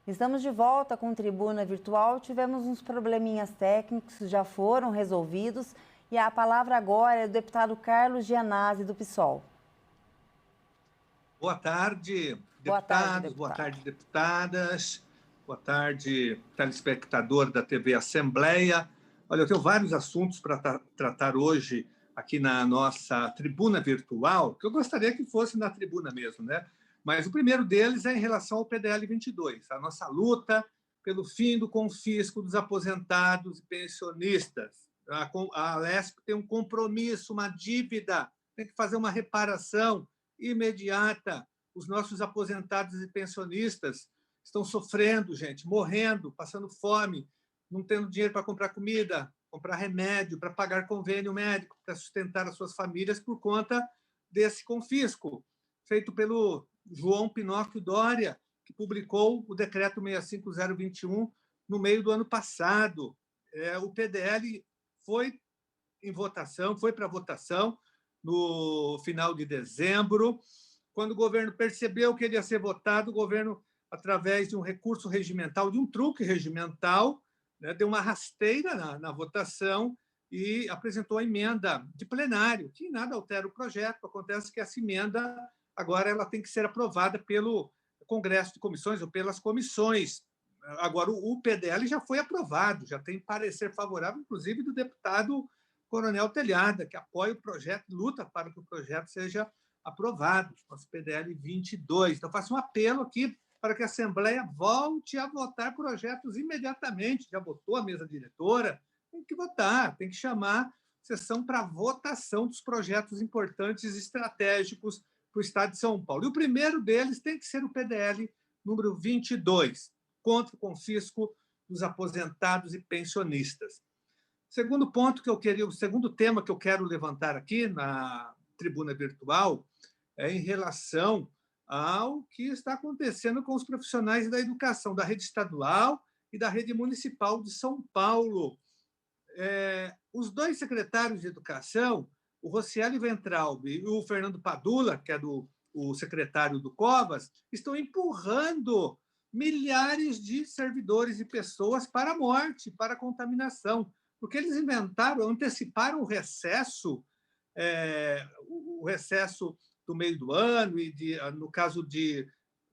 Estamos de volta com Tribuna Virtual. Tivemos uns probleminhas técnicos, já foram resolvidos. E a palavra agora é do deputado Carlos Gianazzi, do PSOL. Boa tarde, deputados, boa tarde, deputadas, boa tarde, telespectador da TV Assembleia. Olha, eu tenho vários assuntos para tratar hoje aqui na nossa Tribuna Virtual, que eu gostaria que fosse na tribuna mesmo, né? Mas o primeiro deles é em relação ao PDL 22, a nossa luta pelo fim do confisco dos aposentados e pensionistas. A Alesp tem um compromisso, uma dívida, tem que fazer uma reparação imediata. Os nossos aposentados e pensionistas estão sofrendo, gente, morrendo, passando fome, não tendo dinheiro para comprar comida, comprar remédio, para pagar convênio médico, para sustentar as suas famílias por conta desse confisco, feito pelo João Pinóquio Doria, que publicou o decreto 65021 no meio do ano passado. O PDL foi para votação no final de dezembro. Quando o governo percebeu que ele ia ser votado, o governo, através de um recurso regimental, de um truque regimental, né, deu uma rasteira na votação e apresentou a emenda de plenário, que nada altera o projeto. Acontece que essa emenda agora ela tem que ser aprovada pelo Congresso de Comissões ou pelas comissões. Agora, o PDL já foi aprovado, já tem parecer favorável, inclusive, do deputado Coronel Telhada, que apoia o projeto, luta para que o projeto seja aprovado, nosso PDL 22. Então, faço um apelo aqui para que a Assembleia volte a votar projetos imediatamente. Já votou a mesa diretora, tem que votar, tem que chamar sessão para votação dos projetos importantes e estratégicos para o Estado de São Paulo. E o primeiro deles tem que ser o PDL número 22, contra o confisco dos aposentados e pensionistas. Segundo ponto que eu queria, o segundo tema que eu quero levantar aqui na tribuna virtual é em relação ao que está acontecendo com os profissionais da educação, da rede estadual e da rede municipal de São Paulo. Os dois secretários de educação, o Rocieli Ventralbe e o Fernando Padula, que é o secretário do Covas, estão empurrando milhares de servidores e pessoas para a morte, para a contaminação, porque eles anteciparam o recesso do meio do ano, e no caso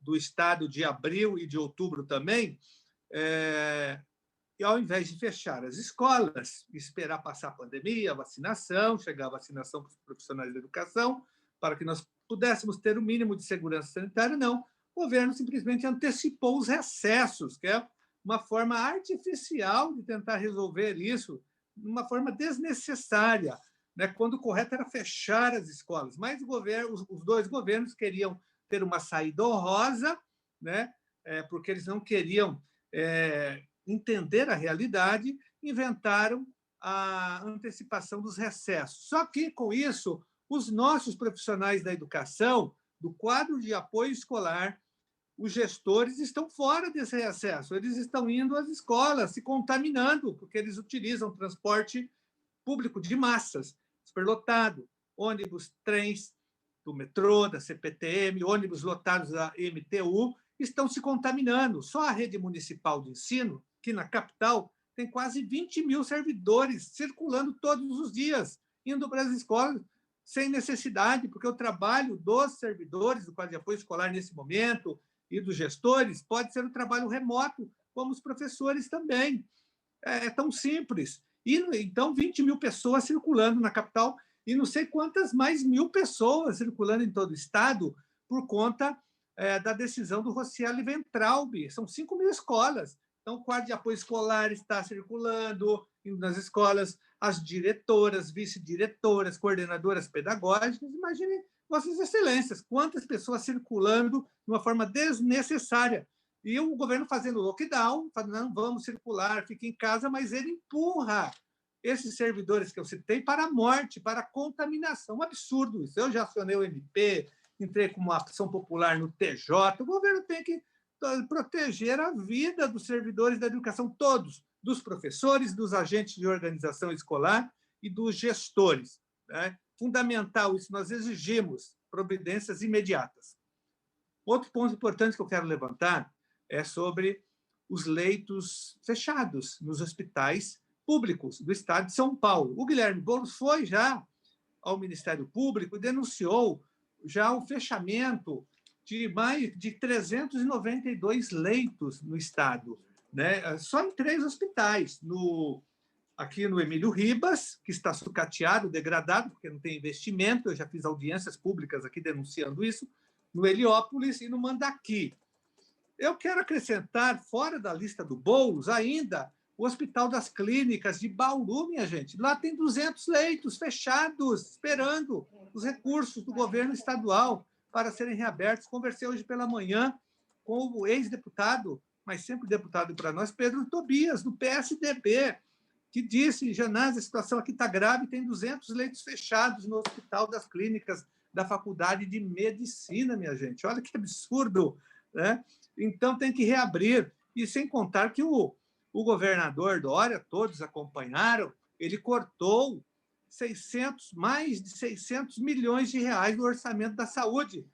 do Estado, de abril e de outubro também, e ao invés de fechar as escolas, esperar passar a pandemia, a vacinação, chegar a vacinação para os profissionais da educação, para que nós pudéssemos ter o mínimo de segurança sanitária, não. O governo simplesmente antecipou os recessos, que é uma forma artificial de tentar resolver isso, de uma forma desnecessária, né? Quando o correto era fechar as escolas. Mas os dois governos queriam ter uma saída honrosa, né? Porque eles não queriam entender a realidade, inventaram a antecipação dos recessos. Só que, com isso, os nossos profissionais da educação, do quadro de apoio escolar, os gestores estão fora desse recesso, eles estão indo às escolas, se contaminando, porque eles utilizam transporte público de massas, superlotado, ônibus, trens do metrô, da CPTM, ônibus lotados da MTU, estão se contaminando. Só a rede municipal de ensino, que na capital tem quase 20 mil servidores circulando todos os dias, indo para as escolas sem necessidade, porque o trabalho dos servidores do quadro de apoio escolar nesse momento e dos gestores pode ser um trabalho remoto, como os professores também. É tão simples. E, então, 20 mil pessoas circulando na capital e não sei quantas mais mil pessoas circulando em todo o estado por conta da decisão do Rocieli Ventralbe. São 5 mil escolas. Então, o quadro de apoio escolar está circulando indo nas escolas, as diretoras, vice-diretoras, coordenadoras pedagógicas. Imaginem, Vossas Excelências, quantas pessoas circulando de uma forma desnecessária. E o governo fazendo lockdown, falando, não, vamos circular, fique em casa, mas ele empurra esses servidores que eu citei para a morte, para a contaminação. Um absurdo isso. Eu já acionei o MP, entrei com uma ação popular no TJ. O governo tem que proteger a vida dos servidores da educação, todos, dos professores, dos agentes de organização escolar e dos gestores, né? fundamental isso, nós exigimos providências imediatas. Outro ponto importante que eu quero levantar é sobre os leitos fechados nos hospitais públicos do Estado de São Paulo. O Guilherme Boulos foi já ao Ministério Público e denunciou já o fechamento de mais de 392 leitos no Estado, né? Só em 3 hospitais, aqui no Emílio Ribas, que está sucateado, degradado, porque não tem investimento, eu já fiz audiências públicas aqui denunciando isso, no Heliópolis e no Mandaqui. Eu quero acrescentar, fora da lista do Boulos, ainda o Hospital das Clínicas de Bauru, minha gente. Lá tem 200 leitos fechados, esperando os recursos do governo estadual para serem reabertos. Conversei hoje pela manhã com o ex-deputado, mas sempre deputado para nós, Pedro Tobias, do PSDB, que disse, Janás, a situação aqui está grave, tem 200 leitos fechados no Hospital das Clínicas da Faculdade de Medicina, minha gente. Olha que absurdo, né? Então, tem que reabrir. E sem contar que o governador Dória, todos acompanharam, ele cortou mais de 600 milhões de reais do orçamento da saúde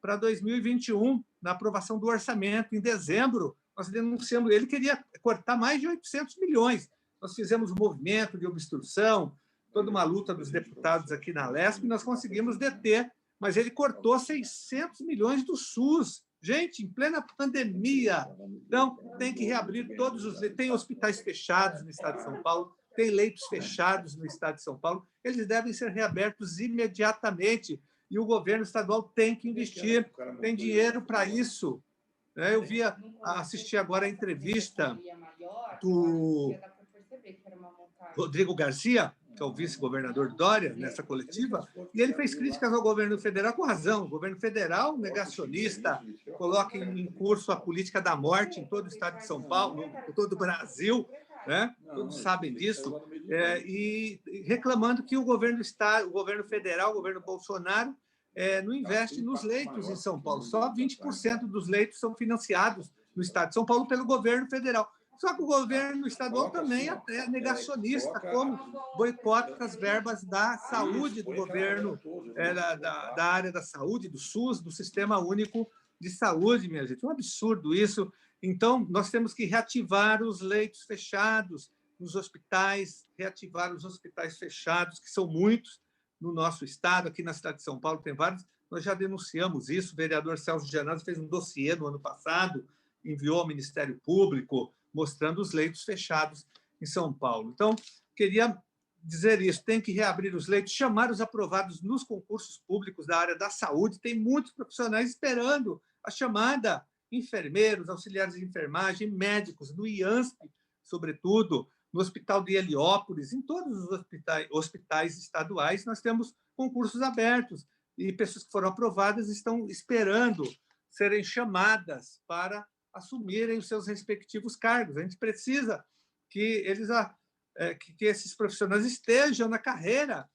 para 2021, na aprovação do orçamento. Em dezembro, nós denunciamos, ele queria cortar mais de 800 milhões. Nós fizemos um movimento de obstrução, toda uma luta dos deputados aqui na Lesp, e nós conseguimos deter, mas ele cortou 600 milhões do SUS. Gente, em plena pandemia. Então, tem que reabrir todos os... Tem hospitais fechados no estado de São Paulo, tem leitos fechados no estado de São Paulo, eles devem ser reabertos imediatamente, e o governo estadual tem que investir, tem dinheiro para isso. Eu assisti agora a entrevista do Rodrigo Garcia, que é o vice-governador Dória, nessa coletiva, e ele fez críticas ao governo federal com razão. O governo federal, negacionista, coloca em curso a política da morte em todo o estado de São Paulo, em todo o Brasil, né? Todos sabem disso, e reclamando que o governo federal, o governo Bolsonaro, não investe nos leitos em São Paulo. Só 20% dos leitos são financiados no estado de São Paulo pelo governo federal. Só que o governo estadual também é negacionista, como boicota as verbas da saúde do governo, da área da saúde, do SUS, do Sistema Único de Saúde, minha gente. É um absurdo isso. Então, nós temos que reativar os leitos fechados nos hospitais, reativar os hospitais fechados, que são muitos no nosso estado. Aqui na cidade de São Paulo tem vários. Nós já denunciamos isso. O vereador Celso Gianazzi fez um dossiê no ano passado, enviou ao Ministério Público, mostrando os leitos fechados em São Paulo. Então, queria dizer isso, tem que reabrir os leitos, chamar os aprovados nos concursos públicos da área da saúde, tem muitos profissionais esperando a chamada, enfermeiros, auxiliares de enfermagem, médicos, no IANSP, sobretudo, no Hospital de Heliópolis, em todos os hospitais estaduais, nós temos concursos abertos, e pessoas que foram aprovadas estão esperando serem chamadas para assumirem os seus respectivos cargos. A gente precisa que esses profissionais estejam na carreira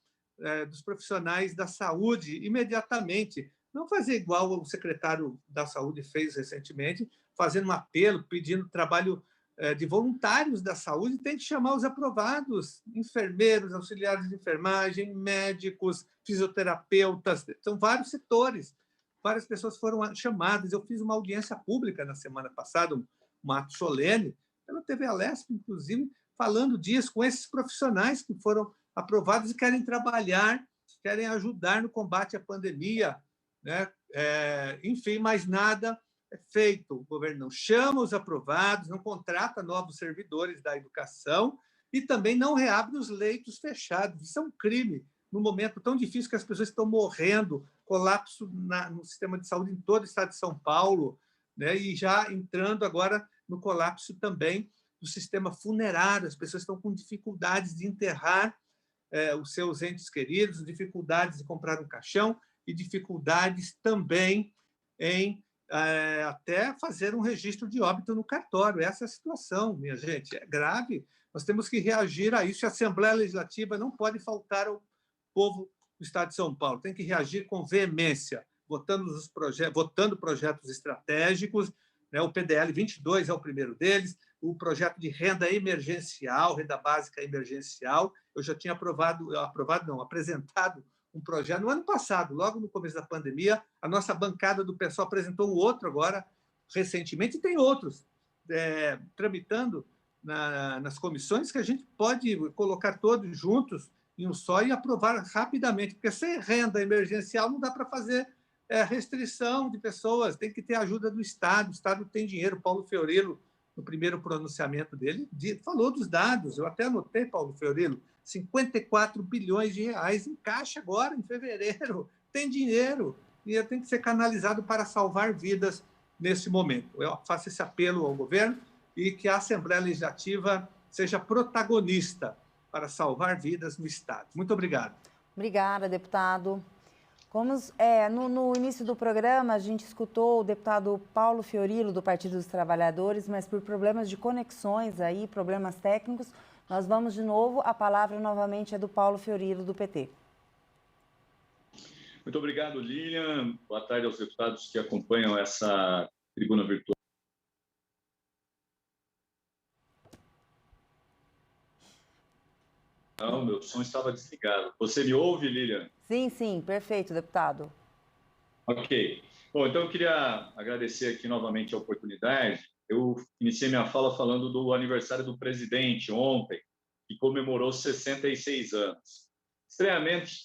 dos profissionais da saúde imediatamente. Não fazer igual o secretário da Saúde fez recentemente, fazendo um apelo, pedindo trabalho de voluntários da saúde. Tem que chamar os aprovados, enfermeiros, auxiliares de enfermagem, médicos, fisioterapeutas, são vários setores. Várias pessoas foram chamadas. Eu fiz uma audiência pública na semana passada, um ato solene, pela TV Alesp, inclusive, falando disso, com esses profissionais que foram aprovados e querem trabalhar, querem ajudar no combate à pandemia, né? Enfim, mais nada é feito. O governo não chama os aprovados, não contrata novos servidores da educação e também não reabre os leitos fechados. Isso é um crime, num momento tão difícil que as pessoas estão morrendo, colapso no sistema de saúde em todo o estado de São Paulo, né? E já entrando agora no colapso também do sistema funerário. As pessoas estão com dificuldades de enterrar os seus entes queridos, dificuldades de comprar um caixão e dificuldades também em até fazer um registro de óbito no cartório. Essa é a situação, minha gente, é grave. Nós temos que reagir a isso. A Assembleia Legislativa não pode faltar ao povo do Estado de São Paulo. Tem que reagir com veemência, votando projetos estratégicos, né? O PDL 22 é o primeiro deles, o projeto de renda emergencial, renda básica emergencial. Eu já tinha apresentado um projeto. No ano passado, logo no começo da pandemia, a nossa bancada do PSOL apresentou um outro agora, recentemente, e tem outros tramitando nas comissões que a gente pode colocar todos juntos em um só e aprovar rapidamente, porque sem renda emergencial não dá para fazer restrição de pessoas, tem que ter ajuda do Estado, o Estado tem dinheiro. Paulo Fiorello, no primeiro pronunciamento dele, falou dos dados, eu até anotei, Paulo Fiorello, 54 bilhões de reais em caixa agora, em fevereiro, tem dinheiro, e tem que ser canalizado para salvar vidas nesse momento. Eu faço esse apelo ao governo e que a Assembleia Legislativa seja protagonista para salvar vidas no Estado. Muito obrigado. Obrigada, deputado. Como no início do programa, a gente escutou o deputado Paulo Fiorello, do Partido dos Trabalhadores, mas por problemas de conexões, problemas técnicos, nós vamos de novo, a palavra novamente é do Paulo Fiorello, do PT. Muito obrigado, Lilian. Boa tarde aos deputados que acompanham essa tribuna virtual. Não, meu som estava desligado. Você me ouve, Lilian? Sim, perfeito, deputado. Ok. Bom, então eu queria agradecer aqui novamente a oportunidade. Eu iniciei minha fala falando do aniversário do presidente ontem, que comemorou 66 anos.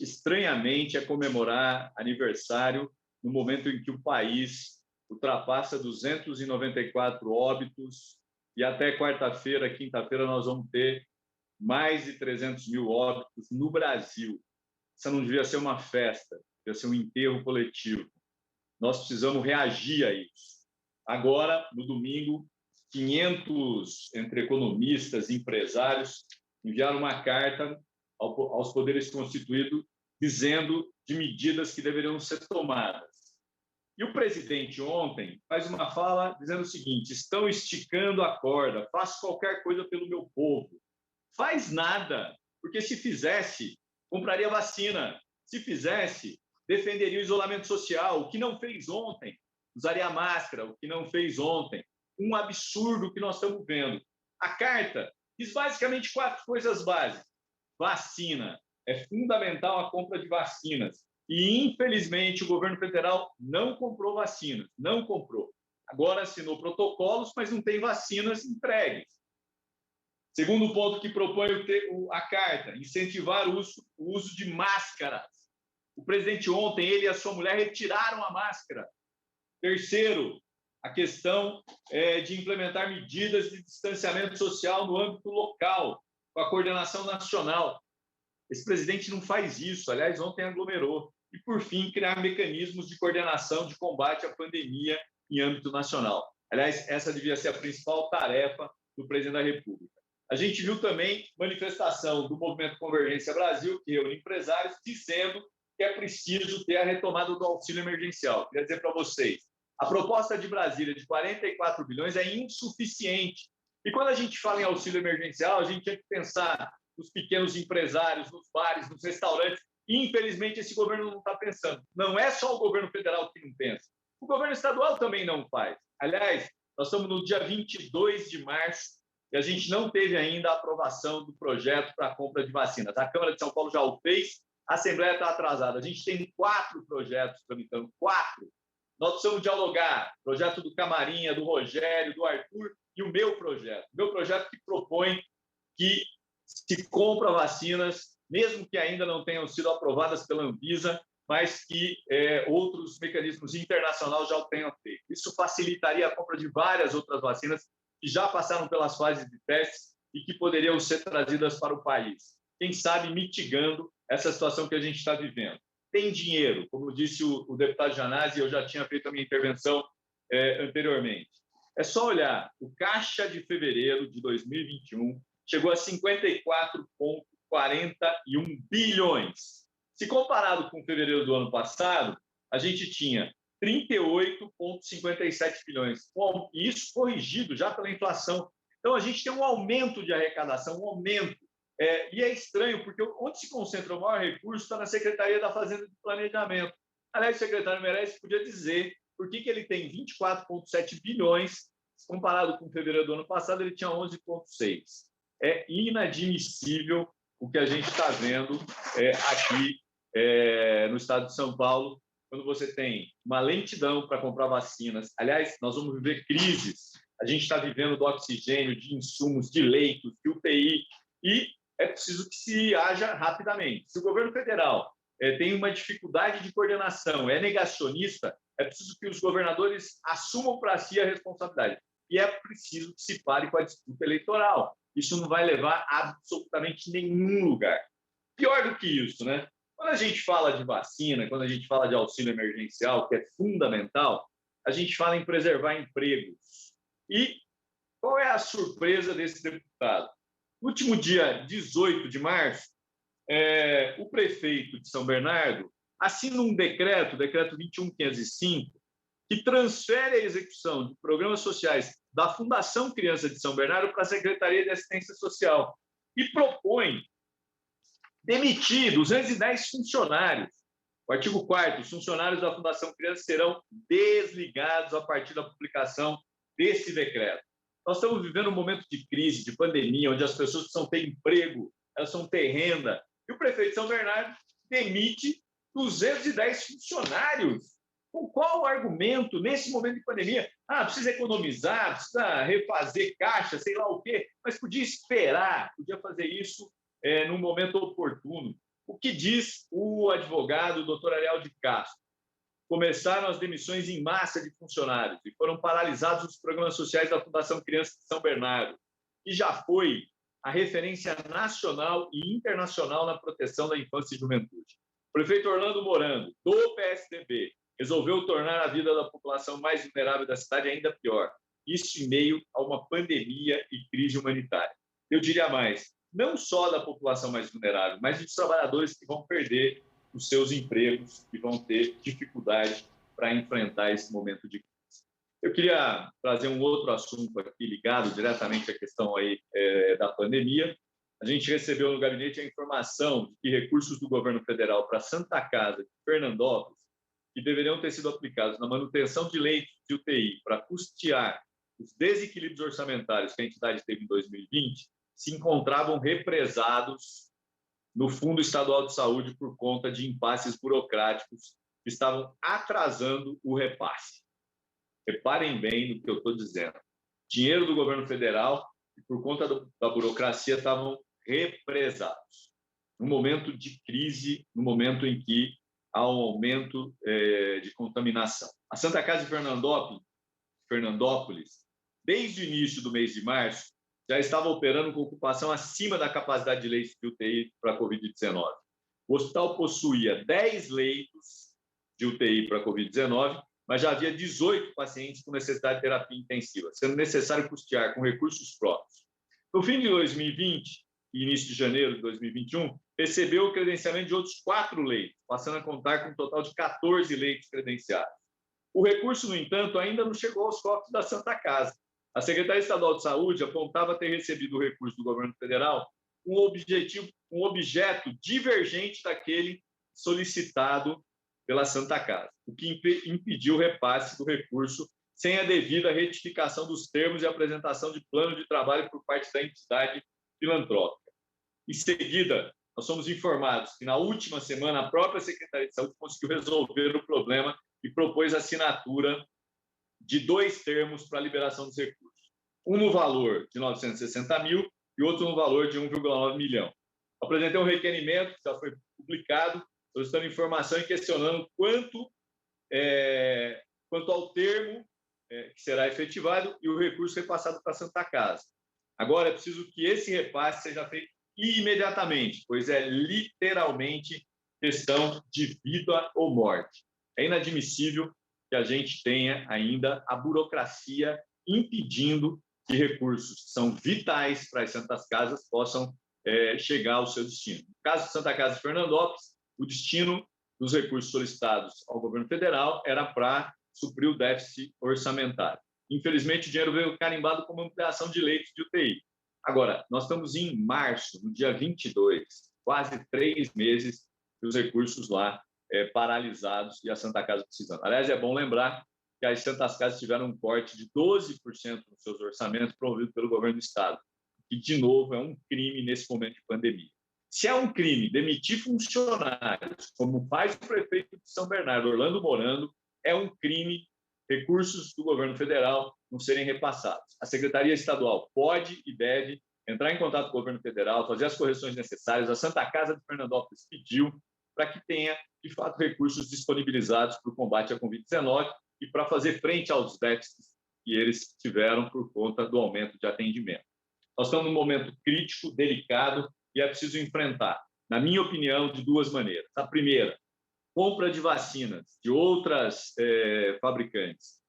Estranhamente é comemorar aniversário no momento em que o país ultrapassa 294 óbitos e até quarta-feira, quinta-feira, nós vamos ter mais de 300 mil óbitos no Brasil. Isso não devia ser uma festa, devia ser um enterro coletivo. Nós precisamos reagir a isso. Agora, no domingo, 500 entre economistas e empresários enviaram uma carta aos poderes constituídos dizendo de medidas que deveriam ser tomadas. E o presidente ontem faz uma fala dizendo o seguinte: estão esticando a corda, faço qualquer coisa pelo meu povo. Faz nada, porque se fizesse, compraria vacina. Se fizesse, defenderia o isolamento social, o que não fez ontem. Usaria máscara, o que não fez ontem. Um absurdo que nós estamos vendo. A carta diz basicamente 4 coisas básicas. Vacina. É fundamental a compra de vacinas. E, infelizmente, o governo federal não comprou vacinas. Não comprou. Agora assinou protocolos, mas não tem vacinas entregues. Segundo ponto que propõe a carta, incentivar o uso de máscaras. O presidente ontem, ele e a sua mulher retiraram a máscara. Terceiro, a questão de implementar medidas de distanciamento social no âmbito local, com a coordenação nacional. Esse presidente não faz isso, aliás, ontem aglomerou. E, por fim, criar mecanismos de coordenação de combate à pandemia em âmbito nacional. Aliás, essa devia ser a principal tarefa do presidente da República. A gente viu também manifestação do Movimento Convergência Brasil, que reúne empresários, dizendo que é preciso ter a retomada do auxílio emergencial. Queria dizer para vocês, a proposta de Brasília de 44 bilhões é insuficiente. E quando a gente fala em auxílio emergencial, a gente tem que pensar nos pequenos empresários, nos bares, nos restaurantes. E, infelizmente, esse governo não está pensando. Não é só o governo federal que não pensa. O governo estadual também não faz. Aliás, nós estamos no dia 22 de março e a gente não teve ainda a aprovação do projeto para a compra de vacinas. A Câmara de São Paulo já o fez, a Assembleia está atrasada. A gente tem 4 projetos tramitando, 4. Nós precisamos dialogar. Projeto do Camarinha, do Rogério, do Arthur e o meu projeto. O meu projeto que propõe que se compra vacinas, mesmo que ainda não tenham sido aprovadas pela Anvisa, mas que outros mecanismos internacionais já o tenham feito. Isso facilitaria a compra de várias outras vacinas que já passaram pelas fases de testes e que poderiam ser trazidas para o país. Quem sabe mitigando essa situação que a gente está vivendo. Tem dinheiro, como disse o deputado Janazzi, eu já tinha feito a minha intervenção anteriormente. É só olhar, o caixa de fevereiro de 2021 chegou a 54,41 bilhões. Se comparado com fevereiro do ano passado, a gente tinha 38,57 bilhões. Bom, e isso corrigido já pela inflação. Então, a gente tem um aumento de arrecadação, um aumento. E é estranho, porque onde se concentra o maior recurso está na Secretaria da Fazenda e do Planejamento. Aliás, o secretário Meirelles podia dizer por que ele tem 24,7 bilhões, comparado com fevereiro do ano passado, ele tinha 11,6. É inadmissível o que a gente está vendo aqui no estado de São Paulo, quando você tem uma lentidão para comprar vacinas. Aliás, nós vamos viver crises. A gente está vivendo do oxigênio, de insumos, de leitos, de UTI, e é preciso que se haja rapidamente. Se o governo federal tem uma dificuldade de coordenação, é negacionista, é preciso que os governadores assumam para si a responsabilidade. E é preciso que se pare com a disputa eleitoral. Isso não vai levar a absolutamente nenhum lugar. Pior do que isso, né? Quando a gente fala de vacina, quando a gente fala de auxílio emergencial, que é fundamental, a gente fala em preservar empregos. E qual é a surpresa desse deputado? No último dia 18 de março, o prefeito de São Bernardo assina um decreto, o decreto 21.505, que transfere a execução de programas sociais da Fundação Criança de São Bernardo para a Secretaria de Assistência Social e propõe demitir 210 funcionários. O artigo 4º, os funcionários da Fundação Criança serão desligados a partir da publicação desse decreto. Nós estamos vivendo um momento de crise, de pandemia, onde as pessoas precisam ter emprego, elas precisam ter renda, e o prefeito de São Bernardo demite 210 funcionários. Com qual argumento, nesse momento de pandemia? Precisa economizar, precisa refazer caixa, sei lá o quê, mas podia esperar, podia fazer isso num momento oportuno. O que diz o advogado, o doutor Ariel de Castro? Começaram as demissões em massa de funcionários e foram paralisados os programas sociais da Fundação Criança de São Bernardo, que já foi a referência nacional e internacional na proteção da infância e juventude. O prefeito Orlando Morando, do PSDB, resolveu tornar a vida da população mais vulnerável da cidade ainda pior. Isso em meio a uma pandemia e crise humanitária. Eu diria mais, não só da população mais vulnerável, mas dos trabalhadores que vão perder os seus empregos, que vão ter dificuldade para enfrentar esse momento de crise. Eu queria trazer um outro assunto aqui ligado diretamente à questão aí, da pandemia. A gente recebeu no gabinete a informação de que recursos do governo federal para a Santa Casa de Fernandópolis, que deveriam ter sido aplicados na manutenção de leitos de UTI para custear os desequilíbrios orçamentários que a entidade teve em 2020, se encontravam represados no Fundo Estadual de Saúde por conta de impasses burocráticos que estavam atrasando o repasse. Reparem bem no que eu estou dizendo. Dinheiro do governo federal, que por conta da burocracia, estavam represados. No momento de crise, no momento em que há um aumento de contaminação. A Santa Casa de Fernandópolis, desde o início do mês de março, já estava operando com ocupação acima da capacidade de leitos de UTI para a Covid-19. O hospital possuía 10 leitos de UTI para a Covid-19, mas já havia 18 pacientes com necessidade de terapia intensiva, sendo necessário custear com recursos próprios. No fim de 2020 e início de janeiro de 2021, recebeu o credenciamento de outros 4 leitos, passando a contar com um total de 14 leitos credenciados. O recurso, no entanto, ainda não chegou aos cofres da Santa Casa. A Secretaria Estadual de Saúde apontava ter recebido o recurso do governo federal um objeto divergente daquele solicitado pela Santa Casa, o que impediu o repasse do recurso sem a devida retificação dos termos e apresentação de plano de trabalho por parte da entidade filantrópica. Em seguida, nós somos informados que, na última semana, a própria Secretaria de Saúde conseguiu resolver o problema e propôs a assinatura de 2 termos para a liberação dos recursos. Um no valor de 960 mil e outro no valor de 1,9 milhão. Apresentei um requerimento que já foi publicado, solicitando informação e questionando quanto ao termo que será efetivado e o recurso repassado para a Santa Casa. Agora, é preciso que esse repasse seja feito imediatamente, pois é literalmente questão de vida ou morte. É inadmissível que a gente tenha ainda a burocracia impedindo que recursos que são vitais para as Santas Casas possam chegar ao seu destino. No caso de Santa Casa de Fernandópolis, o destino dos recursos solicitados ao governo federal era para suprir o déficit orçamentário. Infelizmente, o dinheiro veio carimbado como ampliação de leitos de UTI. Agora, nós estamos em março, no dia 22, quase 3 meses que os recursos lá paralisados e a Santa Casa precisando. Aliás, é bom lembrar que as Santas Casas tiveram um corte de 12% nos seus orçamentos promovido pelo governo do Estado, que, de novo, é um crime nesse momento de pandemia. Se é um crime demitir funcionários, como faz o prefeito de São Bernardo, Orlando Morando, é um crime recursos do governo federal não serem repassados. A Secretaria Estadual pode e deve entrar em contato com o governo federal, fazer as correções necessárias. A Santa Casa de Fernandópolis pediu para que tenha, de fato, recursos disponibilizados para o combate à Covid-19 e para fazer frente aos déficits que eles tiveram por conta do aumento de atendimento. Nós estamos num momento crítico, delicado, e é preciso enfrentar, na minha opinião, de duas maneiras. A primeira, compra de vacinas de outras fabricantes.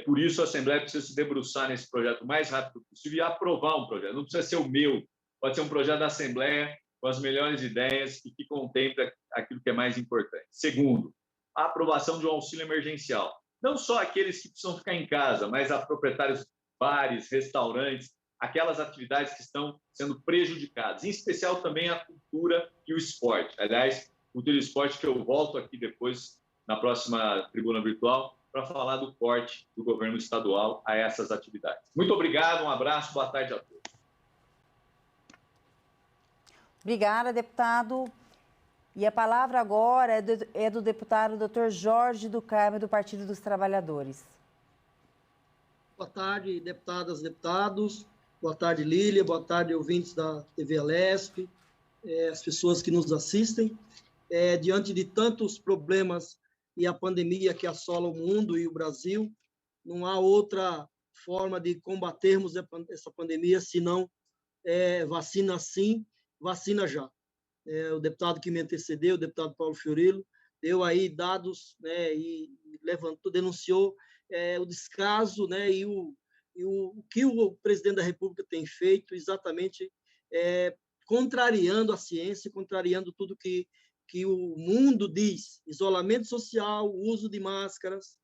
Por isso, a Assembleia precisa se debruçar nesse projeto o mais rápido possível e aprovar um projeto. Não precisa ser o meu, pode ser um projeto da Assembleia com as melhores ideias e que contemple aquilo que é mais importante. Segundo, a aprovação de um auxílio emergencial. Não só aqueles que precisam ficar em casa, mas a proprietários de bares, restaurantes, aquelas atividades que estão sendo prejudicadas, em especial também a cultura e o esporte. Aliás, cultura e esporte que eu volto aqui depois, na próxima tribuna virtual, para falar do corte do governo estadual a essas atividades. Muito obrigado, um abraço, boa tarde a todos. Obrigada, deputado. E a palavra agora é do deputado Dr. Jorge do Carmo, do Partido dos Trabalhadores. Boa tarde, deputadas e deputados. Boa tarde, Lília. Boa tarde, ouvintes da TV Alesp, as pessoas que nos assistem. Diante de tantos problemas e a pandemia que assola o mundo e o Brasil, não há outra forma de combatermos essa pandemia senão vacina sim, vacina já. O deputado que me antecedeu, o deputado Paulo Fiorilo, deu aí dados, né, e levantou, denunciou o descaso, né, e o que o presidente da República tem feito, exatamente contrariando a ciência, contrariando tudo que o mundo diz: isolamento social, uso de máscaras,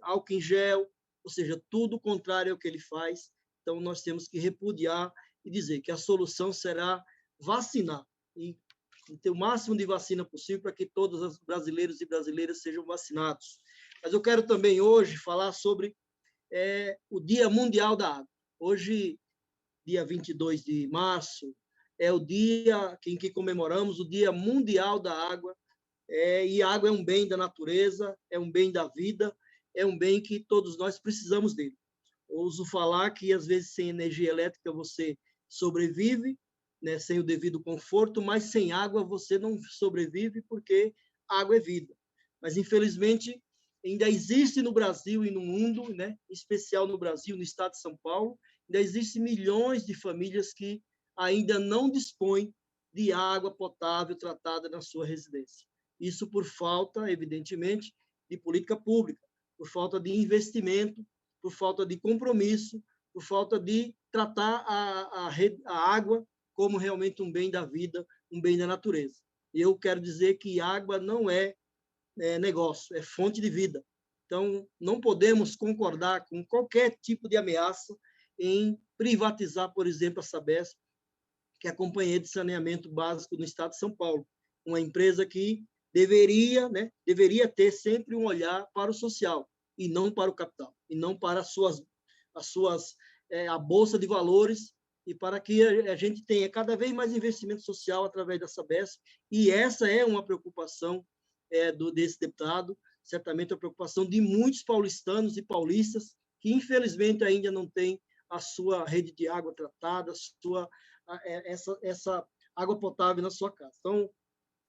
álcool em gel, ou seja, tudo contrário ao que ele faz. Então, nós temos que repudiar e dizer que a solução será vacinar e ter o máximo de vacina possível para que todos os brasileiros e brasileiras sejam vacinados. Mas eu quero também hoje falar sobre o Dia Mundial da Água. Hoje, dia 22 de março, é o dia em que comemoramos o Dia Mundial da Água, e a água é um bem da natureza, é um bem da vida, é um bem que todos nós precisamos dele. Ouso falar que, às vezes, sem energia elétrica você sobrevive, né, sem o devido conforto, mas sem água você não sobrevive, porque água é vida. Mas, infelizmente, ainda existe no Brasil e no mundo, né, em especial no Brasil, no estado de São Paulo, ainda existem milhões de famílias que ainda não dispõem de água potável tratada na sua residência. Isso por falta, evidentemente, de política pública, por falta de investimento, por falta de compromisso, por falta de tratar a água como realmente um bem da vida, um bem da natureza. E eu quero dizer que água não é negócio, é fonte de vida. Então, não podemos concordar com qualquer tipo de ameaça em privatizar, por exemplo, a Sabesp, que é a Companhia de Saneamento Básico no estado de São Paulo, uma empresa que deveria ter sempre um olhar para o social e não para o capital, e não para a bolsa de valores, e para que a gente tenha cada vez mais investimento social através da Sabesp. E essa é uma preocupação desse deputado, certamente a preocupação de muitos paulistanos e paulistas que, infelizmente, ainda não têm a sua rede de água tratada, essa água potável na sua casa. Então,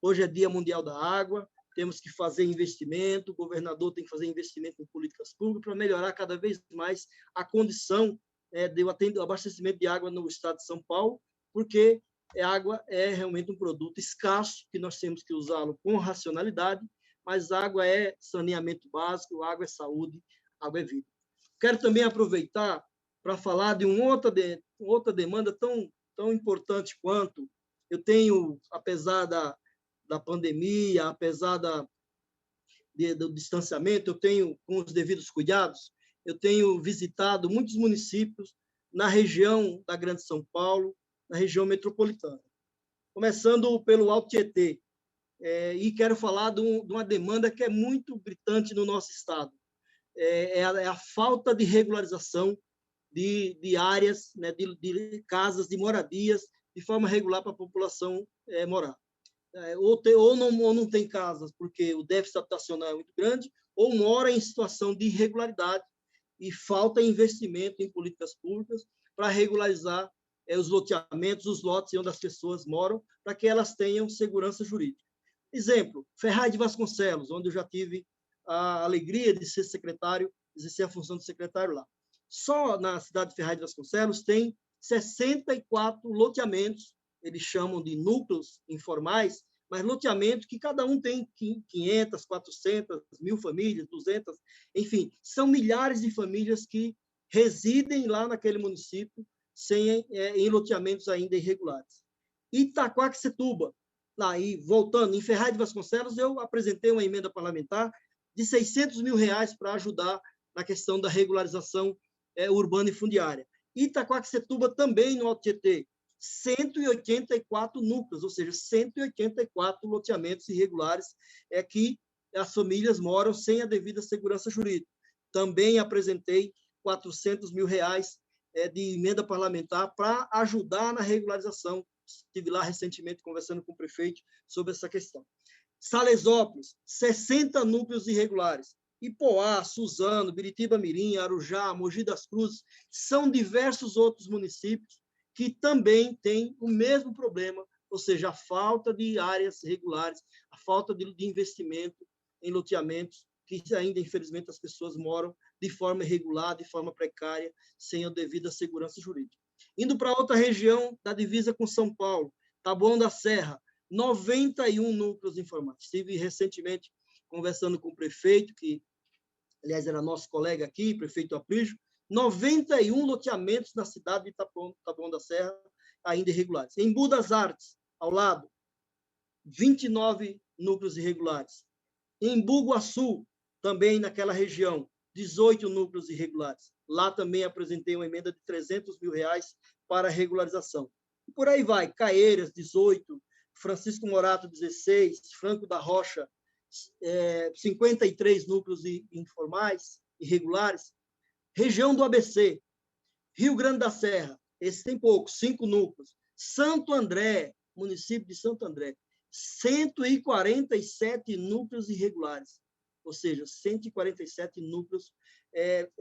hoje é Dia Mundial da Água, temos que fazer investimento, o governador tem que fazer investimento em políticas públicas para melhorar cada vez mais a condição do abastecimento de água no estado de São Paulo, porque a água é realmente um produto escasso, que nós temos que usá-lo com racionalidade, mas água é saneamento básico, água é saúde, água é vida. Quero também aproveitar para falar de outra demanda tão importante quanto eu tenho, apesar da pandemia, apesar do distanciamento, eu tenho, com os devidos cuidados, eu tenho visitado muitos municípios na região da Grande São Paulo, na região metropolitana, começando pelo Alto Tietê, e quero falar de uma demanda que é muito gritante no nosso estado, é a falta de regularização de áreas, né, de casas, de moradias de forma regular para a população morar. Ou não tem casas porque o déficit habitacional é muito grande, ou mora em situação de irregularidade e falta investimento em políticas públicas para regularizar os loteamentos, os lotes onde as pessoas moram, para que elas tenham segurança jurídica. Exemplo, Ferraz de Vasconcelos, onde eu já tive a alegria de ser secretário, exercer a função de secretário lá. Só na cidade de Ferraz de Vasconcelos tem 64 loteamentos, eles chamam de núcleos informais, mas loteamento que cada um tem 500, 400, 1.000 famílias, 200, enfim, são milhares de famílias que residem lá naquele município em loteamentos ainda irregulares. Itaquaquecetuba, aí, voltando, em Ferraz de Vasconcelos, eu apresentei uma emenda parlamentar de R$600 mil para ajudar na questão da regularização urbana e fundiária. Itaquaquecetuba também, no Alto Tietê, 184 núcleos, ou seja, 184 loteamentos irregulares que as famílias moram sem a devida segurança jurídica. Também apresentei R$400 mil de emenda parlamentar para ajudar na regularização. Estive lá recentemente conversando com o prefeito sobre essa questão. Salesópolis, 60 núcleos irregulares. Ipoá, Suzano, Biritiba-Mirim, Arujá, Mogi das Cruzes, são diversos outros municípios que também têm o mesmo problema, ou seja, a falta de áreas regulares, a falta de investimento em loteamentos que ainda, infelizmente, as pessoas moram de forma irregular, de forma precária, sem a devida segurança jurídica. Indo para outra região da divisa com São Paulo, Taboão da Serra, 91 núcleos informais. Estive recentemente conversando com o prefeito, que, aliás, era nosso colega aqui, prefeito Aprígio, 91 loteamentos na cidade de Taboão da Serra, ainda irregulares. Em Embu das Artes, ao lado, 29 núcleos irregulares. Em Buguaçu, também naquela região, 18 núcleos irregulares. Lá também apresentei uma emenda de R$300 mil para regularização. E por aí vai, Caieiras, 18, Francisco Morato, 16, Franco da Rocha, 53 núcleos informais, irregulares. Região do ABC, Rio Grande da Serra, esse tem poucos, 5 núcleos. Santo André, município de Santo André, 147 núcleos irregulares, ou seja, 147 núcleos,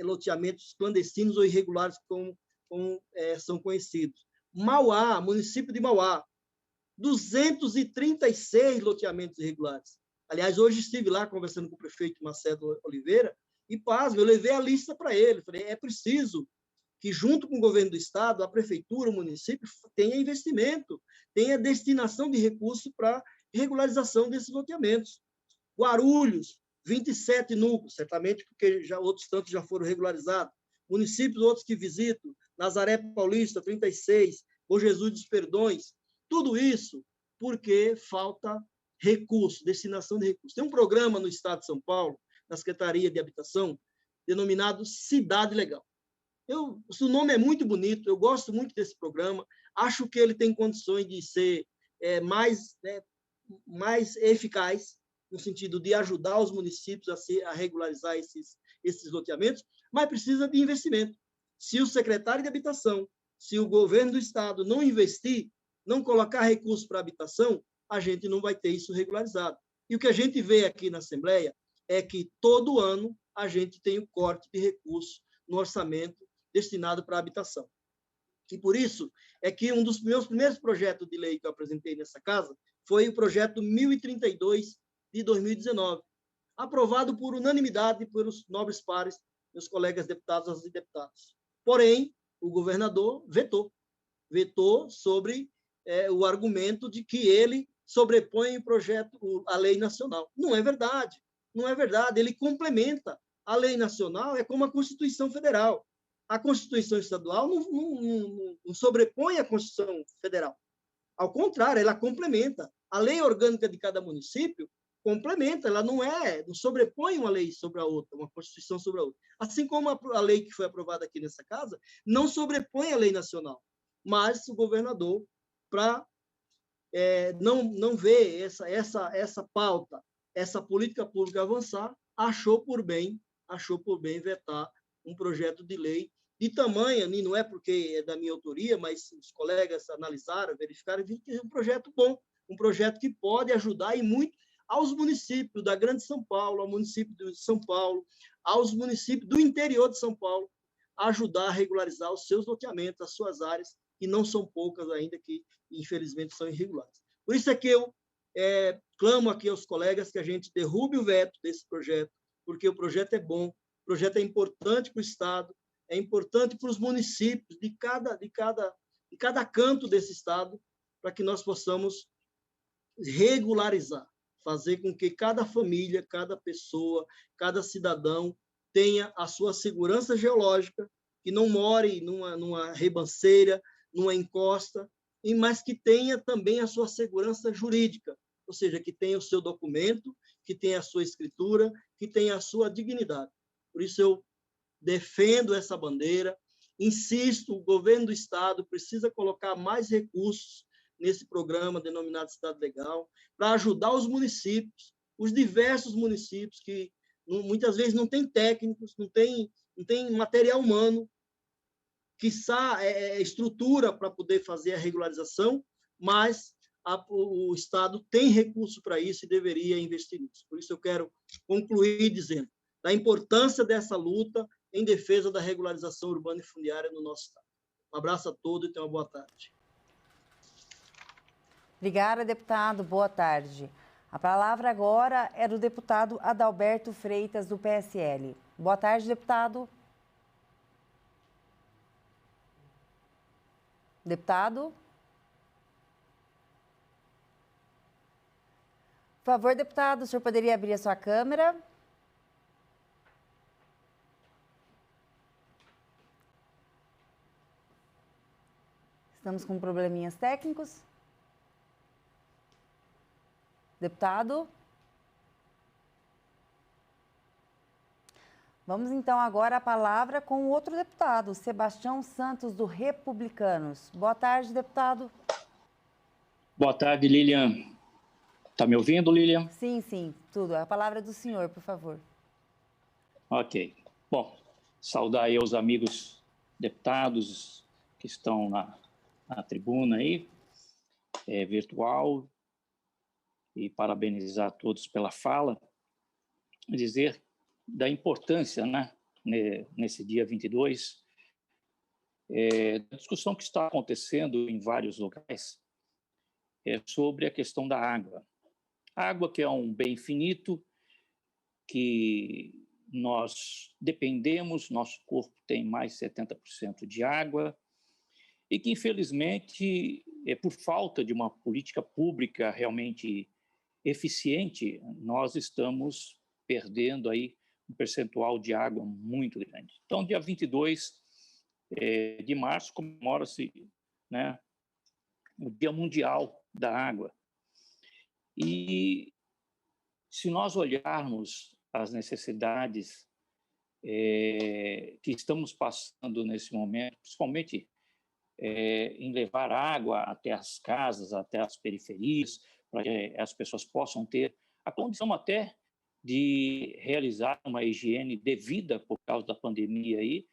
loteamentos clandestinos ou irregulares, como são conhecidos. Mauá, município de Mauá, 236 loteamentos irregulares. Aliás, hoje estive lá conversando com o prefeito Marcelo Oliveira, e, pasme, eu levei a lista para ele. Falei, é preciso que, junto com o governo do Estado, a prefeitura, o município, tenha investimento, tenha destinação de recursos para regularização desses loteamentos. Guarulhos, 27 núcleos, certamente porque outros tantos já foram regularizados. Municípios, outros que visito, Nazaré Paulista, 36, Bom Jesus dos Perdões. Tudo isso porque falta recurso, destinação de recursos. Tem um programa no Estado de São Paulo, na Secretaria de Habitação, denominado Cidade Legal. O nome é muito bonito, eu gosto muito desse programa, acho que ele tem condições de ser mais eficaz, no sentido de ajudar os municípios a regularizar esses loteamentos, mas precisa de investimento. Se o secretário de Habitação, se o governo do Estado não investir, não colocar recursos para a habitação, a gente não vai ter isso regularizado. E o que a gente vê aqui na Assembleia é que todo ano a gente tem o corte de recursos no orçamento destinado para a habitação. E por isso é que um dos meus primeiros projetos de lei que eu apresentei nessa casa foi o projeto 1032 de 2019, aprovado por unanimidade pelos nobres pares, meus colegas deputados e deputadas. Porém, o governador vetou sobre o argumento de que ele sobrepõe a lei nacional. Não é verdade. Não é verdade, ele complementa. A lei nacional é como a Constituição Federal. A Constituição Estadual não sobrepõe a Constituição Federal. Ao contrário, ela complementa. A lei orgânica de cada município complementa, ela não sobrepõe uma lei sobre a outra, uma Constituição sobre a outra. Assim como a lei que foi aprovada aqui nessa casa não sobrepõe a lei nacional. Mas o governador, para não ver essa pauta, essa política pública avançar, achou por bem vetar um projeto de lei de tamanha, e não é porque é da minha autoria, mas os colegas analisaram, verificaram, e viram que é um projeto bom, um projeto que pode ajudar e muito aos municípios da Grande São Paulo, ao município de São Paulo, aos municípios do interior de São Paulo, a ajudar a regularizar os seus loteamentos, as suas áreas, que não são poucas ainda, que infelizmente são irregulares. Por isso é que eu clamo aqui aos colegas que a gente derrube o veto desse projeto, porque o projeto é bom, o projeto é importante para o Estado, é importante para os municípios de cada canto desse Estado, para que nós possamos regularizar, fazer com que cada família, cada pessoa, cada cidadão tenha a sua segurança geológica, que não more numa ribanceira, numa encosta, mas que tenha também a sua segurança jurídica, ou seja, que tenha o seu documento, que tenha a sua escritura, que tenha a sua dignidade. Por isso eu defendo essa bandeira, insisto, o governo do Estado precisa colocar mais recursos nesse programa denominado Estado Legal, para ajudar os municípios, os diversos municípios que muitas vezes não têm técnicos, não tem material humano, quiçá estrutura para poder fazer a regularização, mas o Estado tem recurso para isso e deveria investir nisso. Por isso eu quero concluir dizendo da importância dessa luta em defesa da regularização urbana e fundiária no nosso Estado. Um abraço a todos e tenham uma boa tarde. Obrigada, deputado. Boa tarde. A palavra agora é do deputado Adalberto Freitas, do PSL. Boa tarde, deputado. Deputado? Por favor, deputado, o senhor poderia abrir a sua câmera? Estamos com probleminhas técnicos. Deputado? Vamos então agora a palavra com o outro deputado, Sebastião Santos, do Republicanos. Boa tarde, deputado. Boa tarde, Lilian. Está me ouvindo, Lilian? Sim, tudo. A palavra é do senhor, por favor. Ok. Bom, saudar aí os amigos deputados que estão na tribuna aí, virtual, e parabenizar todos pela fala, dizer da importância, né, nesse dia 22, da discussão que está acontecendo em vários lugares sobre a questão da água. A água que é um bem finito, que nós dependemos, nosso corpo tem mais de 70% de água, e que, infelizmente, por falta de uma política pública realmente eficiente, nós estamos perdendo aí um percentual de água muito grande. Então, dia 22 de março, comemora-se, né, o Dia Mundial da Água. E se nós olharmos as necessidades que estamos passando nesse momento, principalmente em levar água até as casas, até as periferias, para que as pessoas possam ter a condição até de realizar uma higiene devida por causa da pandemia aí,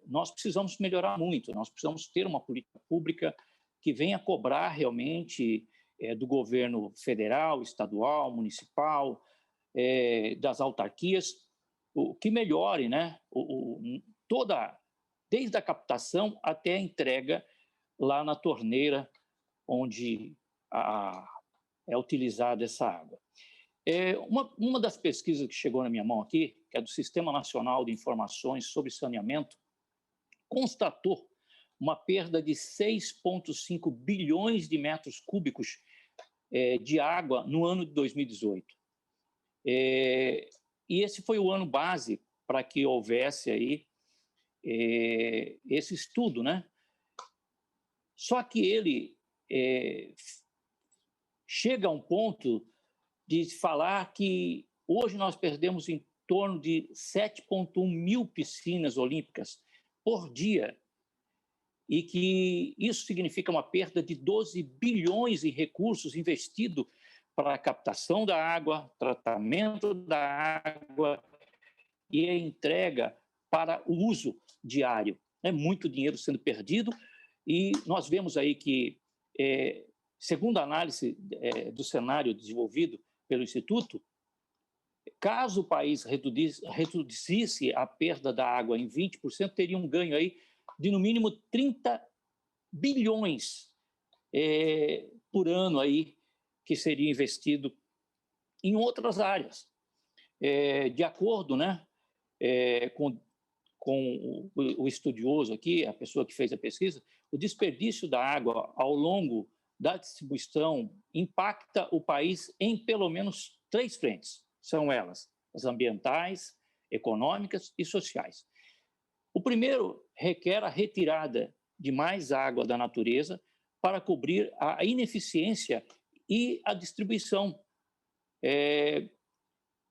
nós precisamos melhorar muito, nós precisamos ter uma política pública que venha cobrar realmente do governo federal, estadual, municipal, das autarquias, o que melhore, né, desde a captação até a entrega lá na torneira onde é utilizada essa água. Uma das pesquisas que chegou na minha mão aqui, que é do Sistema Nacional de Informações sobre Saneamento, constatou uma perda de 6,5 bilhões de metros cúbicos de água no ano de 2018. E esse foi o ano base para que houvesse aí esse estudo, né? Só que ele chega a um ponto de falar que hoje nós perdemos em torno de 7,1 mil piscinas olímpicas por dia, e que isso significa uma perda de 12 bilhões em recursos investidos para a captação da água, tratamento da água e a entrega para o uso diário. É muito dinheiro sendo perdido e nós vemos aí que, segundo a análise do cenário desenvolvido pelo Instituto, caso o país reduzisse a perda da água em 20%, teria um ganho aí de, no mínimo, 30 bilhões por ano aí, que seria investido em outras áreas. De acordo, né, com o estudioso aqui, a pessoa que fez a pesquisa, o desperdício da água ao longo da distribuição impacta o país em pelo menos 3 frentes. São elas as ambientais, econômicas e sociais. O primeiro requer a retirada de mais água da natureza para cobrir a ineficiência e a distribuição.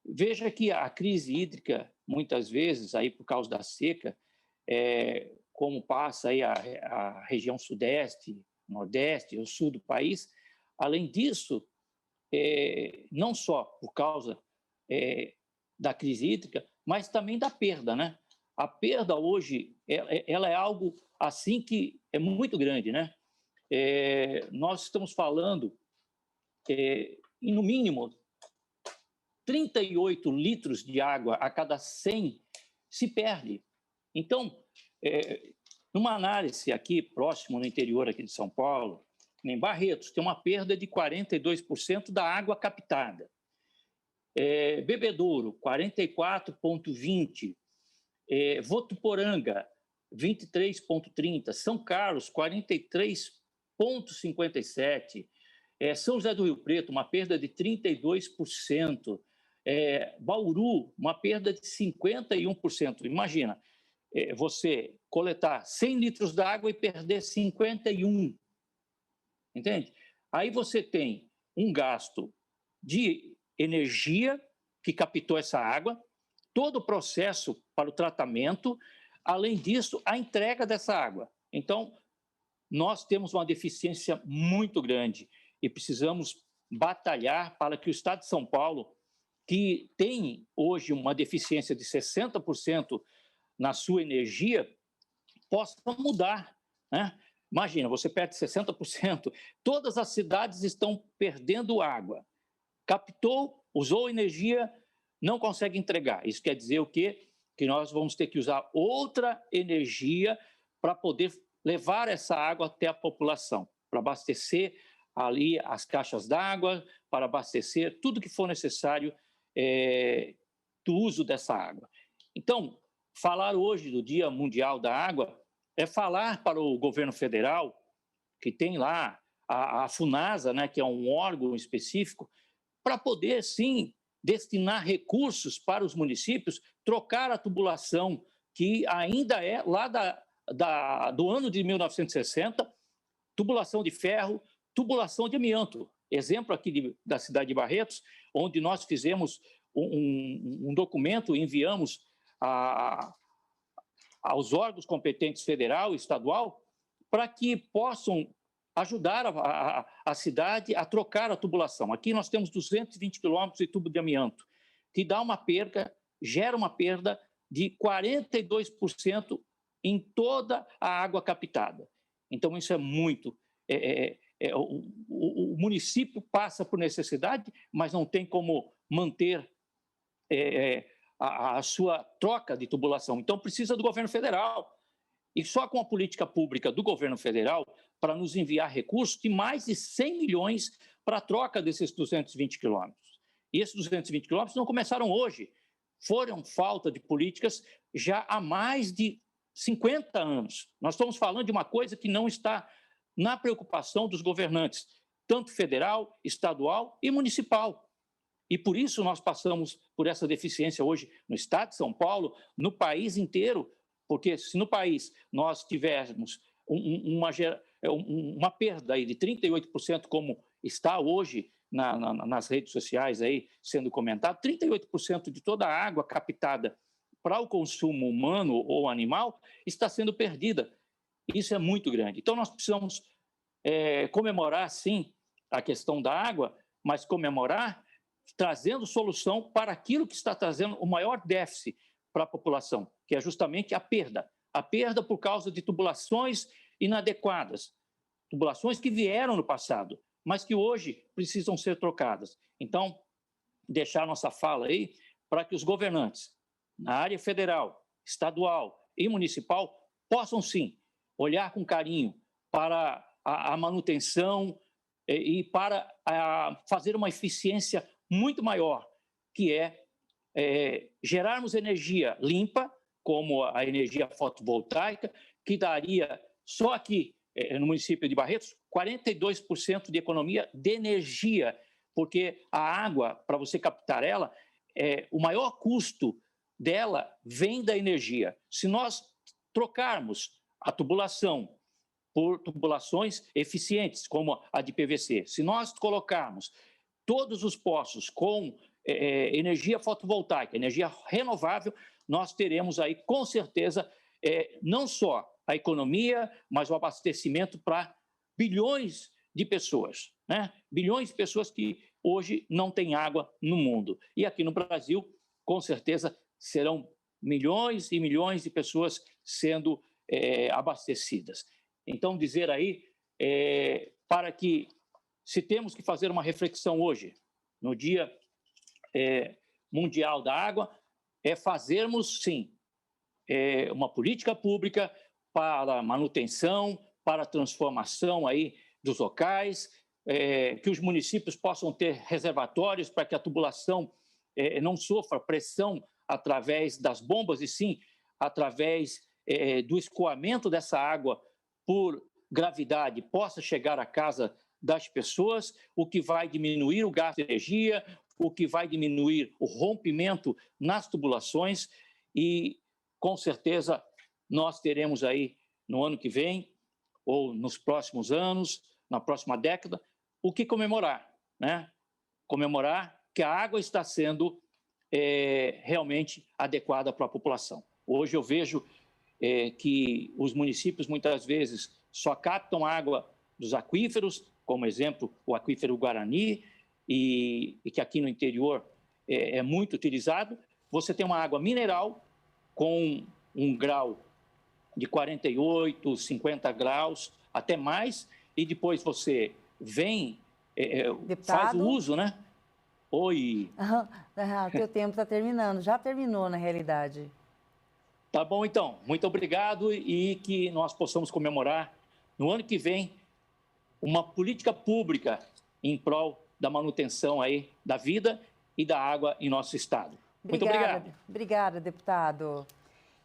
Veja que a crise hídrica, muitas vezes, aí por causa da seca, como passa aí a região sudeste, nordeste, o sul do país, além disso, não só por causa da crise hídrica, mas também da perda, né? A perda hoje, ela é algo assim que é muito grande, né? Nós estamos falando, no mínimo, 38 litros de água a cada 100 se perde. Então, numa análise aqui, próximo no interior aqui de São Paulo, em Barretos, tem uma perda de 42% da água captada. Bebedouro, 44,20%. Votuporanga, 23,30%. São Carlos, 43,57%. São José do Rio Preto, uma perda de 32%. Bauru, uma perda de 51%. Imagina, você coletar 100 litros de água e perder 51. Entende? Aí você tem um gasto de energia que captou essa água, todo o processo para o tratamento, além disso, a entrega dessa água. Então, nós temos uma deficiência muito grande e precisamos batalhar para que o Estado de São Paulo, que tem hoje uma deficiência de 60% na sua energia, possa mudar, né? Imagina, você perde 60%, todas as cidades estão perdendo água. Captou, usou energia, não consegue entregar. Isso quer dizer o quê? Que nós vamos ter que usar outra energia para poder levar essa água até a população, para abastecer ali as caixas d'água, para abastecer tudo que for necessário do uso dessa água. Então, falar hoje do Dia Mundial da Água é falar para o governo federal, que tem lá a FUNASA, né, que é um órgão específico, para poder, sim, destinar recursos para os municípios, trocar a tubulação, que ainda é lá do ano de 1960, tubulação de ferro, tubulação de amianto. Exemplo aqui da cidade de Barretos, onde nós fizemos um documento, enviamos aos órgãos competentes federal e estadual, para que possam ajudar a cidade a trocar a tubulação. Aqui nós temos 220 quilômetros de tubo de amianto, que dá uma perda, gera uma perda de 42% em toda a água captada. Então, isso é muito. O município passa por necessidade, mas não tem como manter a sua troca de tubulação. Então, precisa do governo federal. E só com a política pública do governo federal para nos enviar recursos de mais de 100 milhões para a troca desses 220 quilômetros. E esses 220 quilômetros não começaram hoje. Foram falta de políticas já há mais de 50 anos. Nós estamos falando de uma coisa que não está na preocupação dos governantes, tanto federal, estadual e municipal. E por isso nós passamos por essa deficiência hoje no estado de São Paulo, no país inteiro, porque se no país nós tivermos uma perda aí de 38%, como está hoje nas redes sociais aí sendo comentado, 38% de toda a água captada para o consumo humano ou animal está sendo perdida. Isso é muito grande. Então, nós precisamos comemorar, sim, a questão da água, mas comemorar trazendo solução para aquilo que está trazendo o maior déficit, para a população, que é justamente a perda por causa de tubulações inadequadas, tubulações que vieram no passado, mas que hoje precisam ser trocadas. Então, deixar nossa fala aí para que os governantes, na área federal, estadual e municipal, possam sim olhar com carinho para a manutenção e para fazer uma eficiência muito maior, que é gerarmos energia limpa, como a energia fotovoltaica, que daria só aqui no município de Barretos 42% de economia de energia, porque a água, para você captar ela, o maior custo dela vem da energia. Se nós trocarmos a tubulação por tubulações eficientes, como a de PVC, se nós colocarmos todos os poços com energia fotovoltaica, energia renovável, nós teremos aí, com certeza, não só a economia, mas o abastecimento para bilhões de pessoas, né? Bilhões de pessoas que hoje não têm água no mundo. E aqui no Brasil, com certeza, serão milhões e milhões de pessoas sendo abastecidas. Então, dizer aí, para que, se temos que fazer uma reflexão hoje, no Dia Mundial da Água, fazermos, sim, uma política pública para a manutenção, para a transformação aí dos locais, que os municípios possam ter reservatórios para que a tubulação não sofra pressão através das bombas, e sim através do escoamento dessa água por gravidade possa chegar à casa das pessoas, o que vai diminuir o gasto de energia, o que vai diminuir o rompimento nas tubulações e, com certeza, nós teremos aí no ano que vem ou nos próximos anos, na próxima década, o que comemorar, né? Comemorar que a água está sendo realmente adequada para a população. Hoje eu vejo que os municípios muitas vezes só captam água dos aquíferos, como exemplo o aquífero Guarani, e que aqui no interior é muito utilizado. Você tem uma água mineral com um grau de 48, 50 graus, até mais, e depois você vem, faz o uso, né? Oi. Teu tempo está terminando, já terminou na realidade. Tá bom, então. Muito obrigado e que nós possamos comemorar no ano que vem uma política pública em prol da manutenção aí da vida e da água em nosso estado. Muito obrigado. Obrigada, deputado.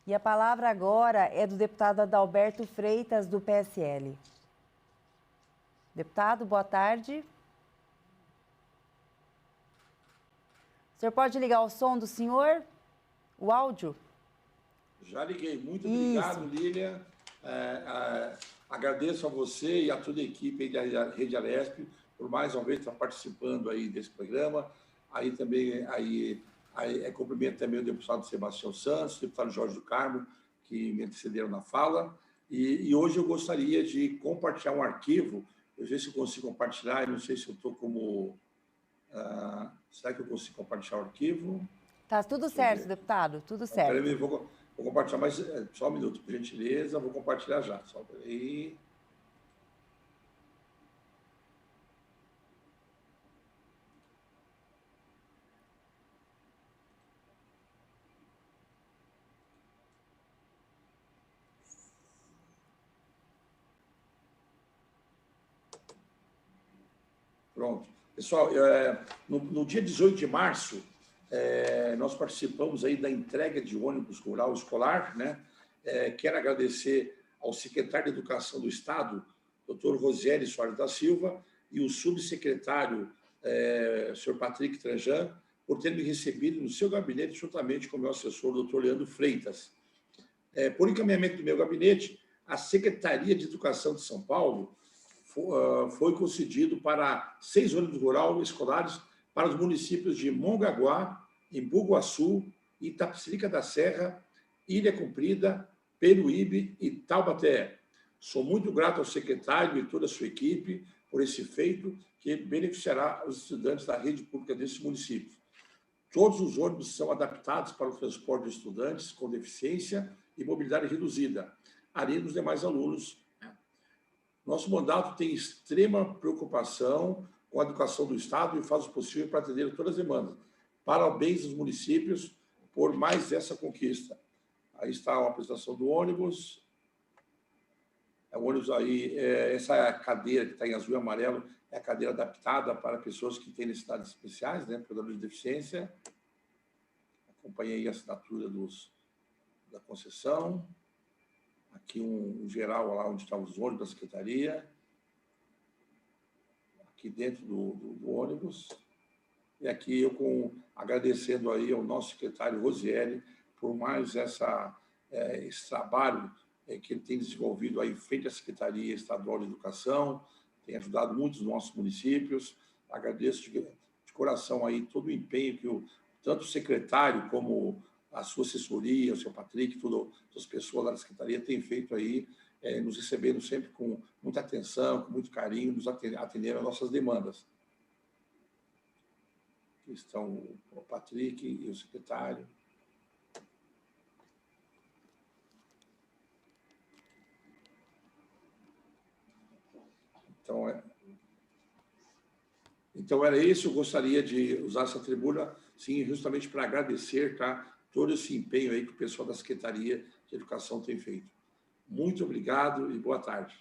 E a palavra agora é do deputado Adalberto Freitas, do PSL. Deputado, boa tarde. O senhor pode ligar o som do senhor? O áudio? Já liguei. Muito obrigado, Lília. Agradeço a você e a toda a equipe da Rede Alesp por mais uma vez estar participando aí desse programa. Aí também cumprimento também o deputado Sebastião Santos, o deputado Jorge do Carmo, que me antecederam na fala. E hoje eu gostaria de compartilhar um arquivo. Eu sei se eu consigo compartilhar, eu não sei se eu estou como... será que eu consigo compartilhar o arquivo? Tá tudo certo, deputado, tudo certo. Peraí, vou compartilhar, mas só um minuto, por gentileza, vou compartilhar já. Só peraí. Pronto. Pessoal, no dia 18 de março, nós participamos aí da entrega de ônibus rural escolar, né? Quero agradecer ao secretário de Educação do Estado, doutor Rosieli Soares da Silva, e o subsecretário, senhor Patrick Tranjan, por ter me recebido no seu gabinete, juntamente com o meu assessor, doutor Leandro Freitas. Por encaminhamento do meu gabinete, a Secretaria de Educação de São Paulo foi concedido para 6 ônibus rurais escolares para os municípios de Mongaguá, Embu-Guaçu, Itapecerica da Serra, Ilha Comprida, Peruíbe e Taubaté. Sou muito grato ao secretário e toda a sua equipe por esse feito que beneficiará os estudantes da rede pública desses municípios. Todos os ônibus são adaptados para o transporte de estudantes com deficiência e mobilidade reduzida, além dos demais alunos. Nosso mandato tem extrema preocupação com a educação do Estado e faz o possível para atender todas as demandas. Parabéns aos municípios por mais essa conquista. Aí está a apresentação do ônibus. O ônibus aí, essa cadeira que está em azul e amarelo, é a cadeira adaptada para pessoas que têm necessidades especiais, né, portadores de deficiência. Acompanhei a assinatura da concessão. Aqui um geral lá onde estavam os ônibus da secretaria. Aqui dentro do ônibus. E aqui eu agradecendo aí ao nosso secretário Rosieri por mais esse trabalho que ele tem desenvolvido aí frente à Secretaria Estadual de Educação, tem ajudado muitos dos nossos municípios. Agradeço de coração aí todo o empenho que tanto o secretário como a sua assessoria, o seu Patrick, todas as pessoas lá da Secretaria têm feito aí, nos recebendo sempre com muita atenção, com muito carinho, nos atendendo às nossas demandas. Aqui estão o Patrick e o secretário. Então, era isso. Eu gostaria de usar essa tribuna, sim, justamente para agradecer, tá, todo esse empenho aí que o pessoal da Secretaria de Educação tem feito. Muito obrigado e boa tarde.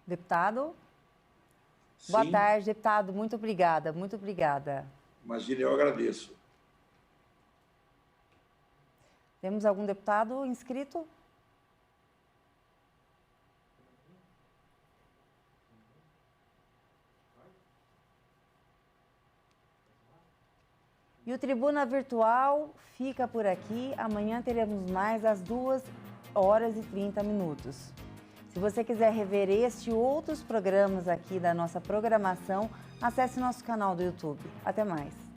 Deputado? Sim. Boa tarde, deputado. Muito obrigada, muito obrigada. Imagina, eu agradeço. Temos algum deputado inscrito? E o Tribuna Virtual fica por aqui. Amanhã teremos mais às 2h30. Se você quiser rever este e outros programas aqui da nossa programação, acesse nosso canal do YouTube. Até mais.